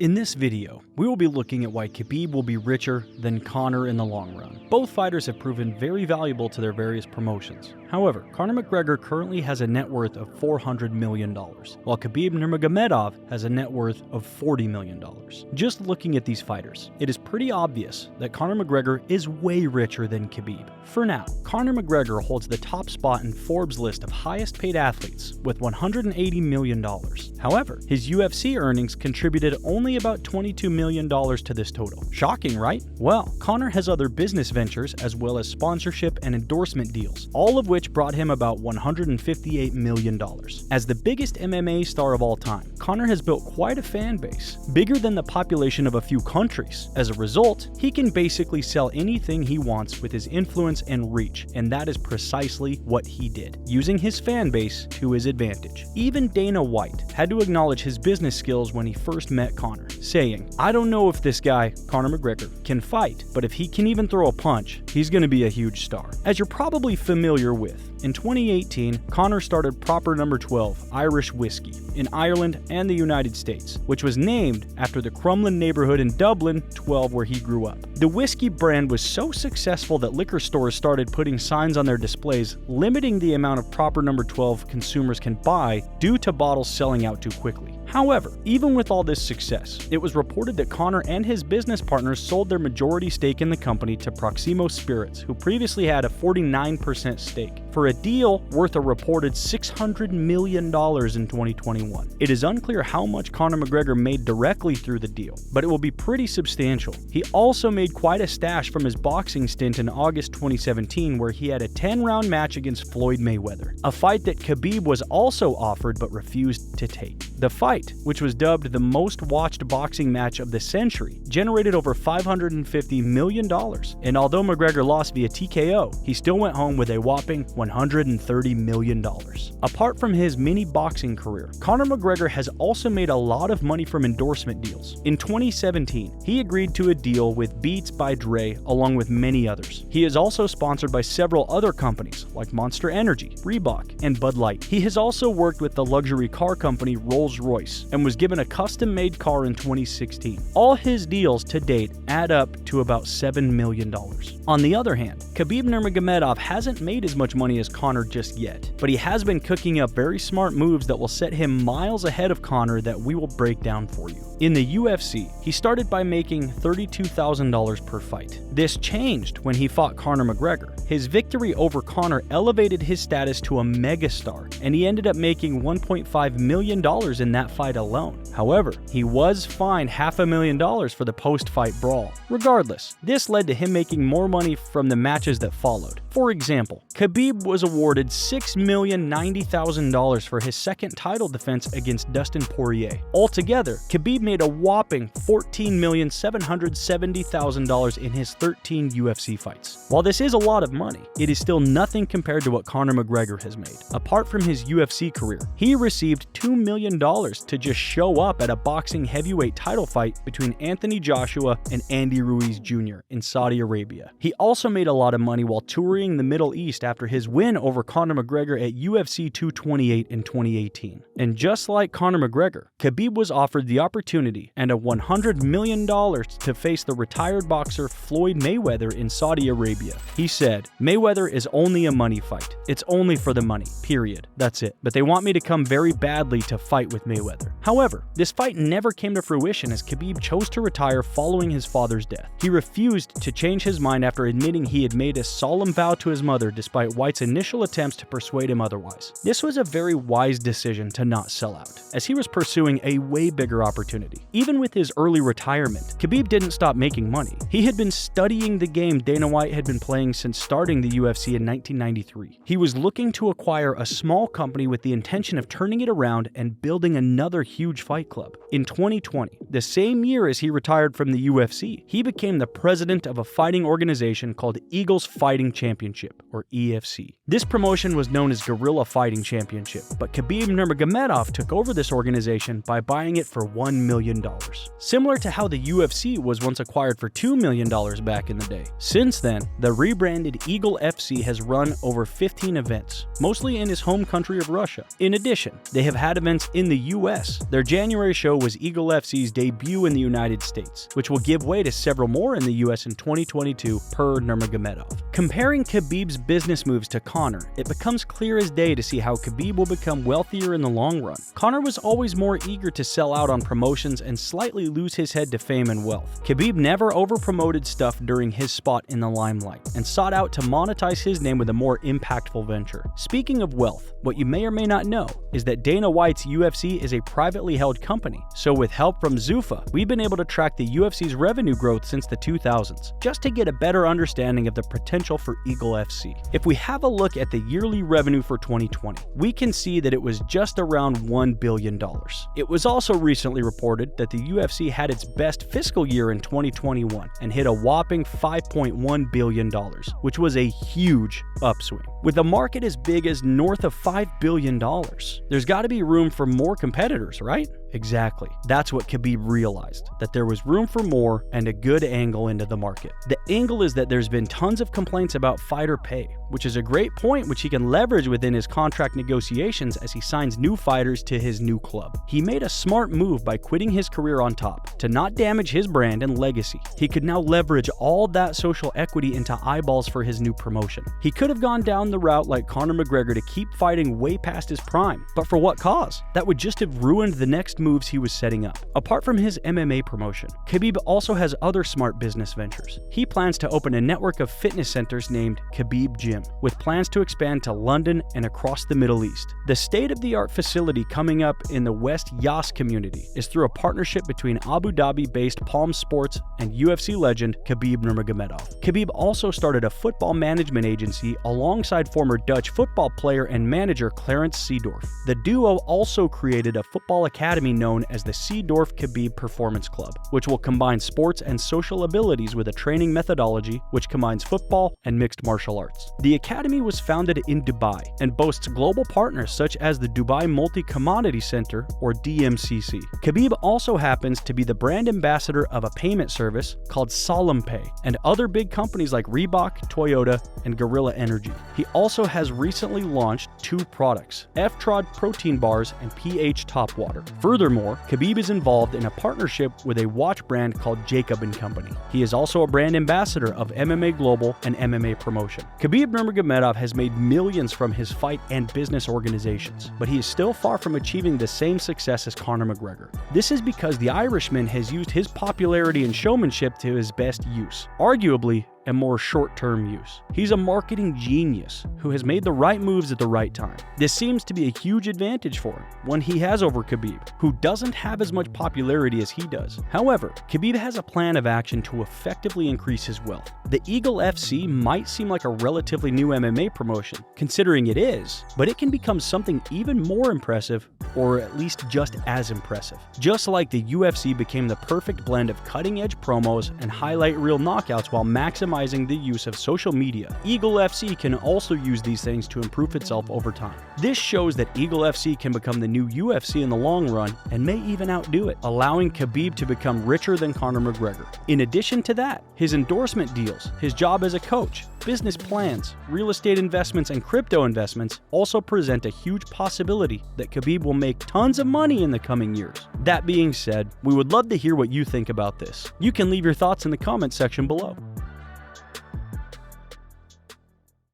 In this video, we will be looking at why Khabib will be richer than Conor in the long run. Both fighters have proven very valuable to their various promotions. However, Conor McGregor currently has a net worth of $400 million, while Khabib Nurmagomedov has a net worth of $40 million. Just looking at these fighters, it is pretty obvious that Conor McGregor is way richer than Khabib. For now, Conor McGregor holds the top spot in Forbes' list of highest paid athletes with $180 million. However, his UFC earnings contributed only about $22 million to this total. Shocking, right? Well, Conor has other business ventures as well as sponsorship and endorsement deals, all of which brought him about $158 million. As the biggest MMA star of all time, Conor has built quite a fan base, bigger than the population of a few countries. As a result, he can basically sell anything he wants with his influence and reach, and that is precisely what he did, using his fan base to his advantage. Even Dana White had to acknowledge his business skills when he first met Conor, saying, "I don't know if this guy, Conor McGregor, can fight, but if he can even throw a punch, he's going to be a huge star." As you're probably familiar with, in 2018, Conor started Proper No. 12 Irish Whiskey in Ireland and the United States, which was named after the Crumlin neighborhood in Dublin, 12 where he grew up. The whiskey brand was so successful that liquor stores started putting signs on their displays limiting the amount of Proper No. 12 consumers can buy due to bottles selling out too quickly. However, even with all this success, it was reported that Conor and his business partners sold their majority stake in the company to Proximo Spirits, who previously had a 49% stake, for a deal worth a reported $600 million in 2021. It is unclear how much Conor McGregor made directly through the deal, but it will be pretty substantial. He also made quite a stash from his boxing stint in August 2017, where he had a 10-round match against Floyd Mayweather, a fight that Khabib was also offered but refused to take. The fight, which was dubbed the most watched boxing match of the century, generated over $550 million, and although McGregor lost via TKO, he still went home with a whopping $130 million. Apart from his mini boxing career, Conor McGregor has also made a lot of money from endorsement deals. In 2017, he agreed to a deal with Beats by Dre along with many others. He is also sponsored by several other companies like Monster Energy, Reebok, and Bud Light. He has also worked with the luxury car company Rolls-Royce and was given a custom-made car in 2016. All his deals to date add up to about $7 million. On the other hand, Khabib Nurmagomedov hasn't made as much money as Conor just yet, but he has been cooking up very smart moves that will set him miles ahead of Conor that we will break down for you. In the UFC, he started by making $32,000 per fight. This changed when he fought Conor McGregor. His victory over Conor elevated his status to a megastar, and he ended up making $1.5 million in that fight alone. However, he was fined $500,000 for the post-fight brawl. Regardless, this led to him making more money from the matches that followed. For example, Khabib was awarded $6,090,000 for his second title defense against Dustin Poirier. Altogether, Khabib made a whopping $14,770,000 in his 13 UFC fights. While this is a lot of money, it is still nothing compared to what Conor McGregor has made. Apart from his UFC career, he received $2 million to just show up at a boxing heavyweight title fight between Anthony Joshua and Andy Ruiz Jr. in Saudi Arabia. He also made a lot of money while touring the Middle East after his win over Conor McGregor at UFC 228 in 2018. And just like Conor McGregor, Khabib was offered the opportunity and a $100 million to face the retired boxer Floyd Mayweather in Saudi Arabia. He said, "Mayweather is only a money fight. It's only for the money, period. That's it. But they want me to come very badly to fight with Mayweather." However, this fight never came to fruition as Khabib chose to retire following his father's death. He refused to change his mind after admitting he had made a solemn vow to his mother despite White's initial attempts to persuade him otherwise. This was a very wise decision to not sell out, as he was pursuing a way bigger opportunity. Even with his early retirement, Khabib didn't stop making money. He had been studying the game Dana White had been playing since starting the UFC in 1993. He was looking to acquire a small company with the intention of turning it around and building another huge fight club. In 2020, the same year as he retired from the UFC, he became the president of a fighting organization called Eagles Fighting Championship, or EFC. This promotion was known as Guerrilla Fighting Championship, but Khabib Nurmagomedov took over this organization by buying it for $1 million. Similar to how the UFC was once acquired for $2 million back in the day. Since then, the rebranded Eagle FC has run over 15 events, mostly in his home country of Russia. In addition, they have had events in in the US. Their January show was Eagle FC's debut in the United States, which will give way to several more in the US in 2022 per Nurmagomedov. Comparing Khabib's business moves to Conor, it becomes clear as day to see how Khabib will become wealthier in the long run. Conor was always more eager to sell out on promotions and slightly lose his head to fame and wealth. Khabib never over-promoted stuff during his spot in the limelight and sought out to monetize his name with a more impactful venture. Speaking of wealth, what you may or may not know is that Dana White's UFC is a privately held company, so with help from Zuffa, we've been able to track the UFC's revenue growth since the 2000s, just to get a better understanding of the potential for Eagle FC. If we have a look at the yearly revenue for 2020, we can see that it was just around $1 billion. It was also recently reported that the UFC had its best fiscal year in 2021 and hit a whopping $5.1 billion, which was a huge upswing. With a market as big as north of $5 billion, there's got to be room for more competitors, right? Exactly. That's what Khabib realized, that there was room for more and a good angle into the market. The angle is that there's been tons of complaints about fighter pay, which is a great point which he can leverage within his contract negotiations as he signs new fighters to his new club. He made a smart move by quitting his career on top to not damage his brand and legacy. He could now leverage all that social equity into eyeballs for his new promotion. He could have gone down the route like Conor McGregor to keep fighting way past his prime, but for what cause? That would just have ruined the next moves he was setting up. Apart from his MMA promotion, Khabib also has other smart business ventures. He plans to open a network of fitness centers named Khabib Gym, with plans to expand to London and across the Middle East. The state-of-the-art facility coming up in the West Yas community is through a partnership between Abu Dhabi-based Palm Sports and UFC legend Khabib Nurmagomedov. Khabib also started a football management agency alongside former Dutch football player and manager Clarence Seedorf. The duo also created a football academy known as the Seedorf Khabib Performance Club, which will combine sports and social abilities with a training methodology which combines football and mixed martial arts. The academy was founded in Dubai and boasts global partners such as the Dubai Multi-Commodity Center, or DMCC. Khabib also happens to be the brand ambassador of a payment service called Solemn Pay and other big companies like Reebok, Toyota, and Gorilla Energy. He also has recently launched two products, F-Trod protein bars and pH Top Water. Furthermore, Khabib is involved in a partnership with a watch brand called Jacob & Company. He is also a brand ambassador of MMA Global and MMA Promotion. Khabib Nurmagomedov has made millions from his fight and business organizations, but he is still far from achieving the same success as Conor McGregor. This is because the Irishman has used his popularity and showmanship to his best use, arguably and more short-term use. He's a marketing genius who has made the right moves at the right time. This seems to be a huge advantage for him, one he has over Khabib, who doesn't have as much popularity as he does. However, Khabib has a plan of action to effectively increase his wealth. The Eagle FC might seem like a relatively new MMA promotion, considering it is, but it can become something even more impressive, or at least just as impressive. Just like the UFC became the perfect blend of cutting-edge promos and highlight reel knockouts while maximizing the use of social media, Eagle FC can also use these things to improve itself over time. This shows that Eagle FC can become the new UFC in the long run and may even outdo it, allowing Khabib to become richer than Conor McGregor. In addition to that, his endorsement deals, his job as a coach, business plans, real estate investments, and crypto investments also present a huge possibility that Khabib will make tons of money in the coming years. That being said, we would love to hear what you think about this. You can leave your thoughts in the comments section below.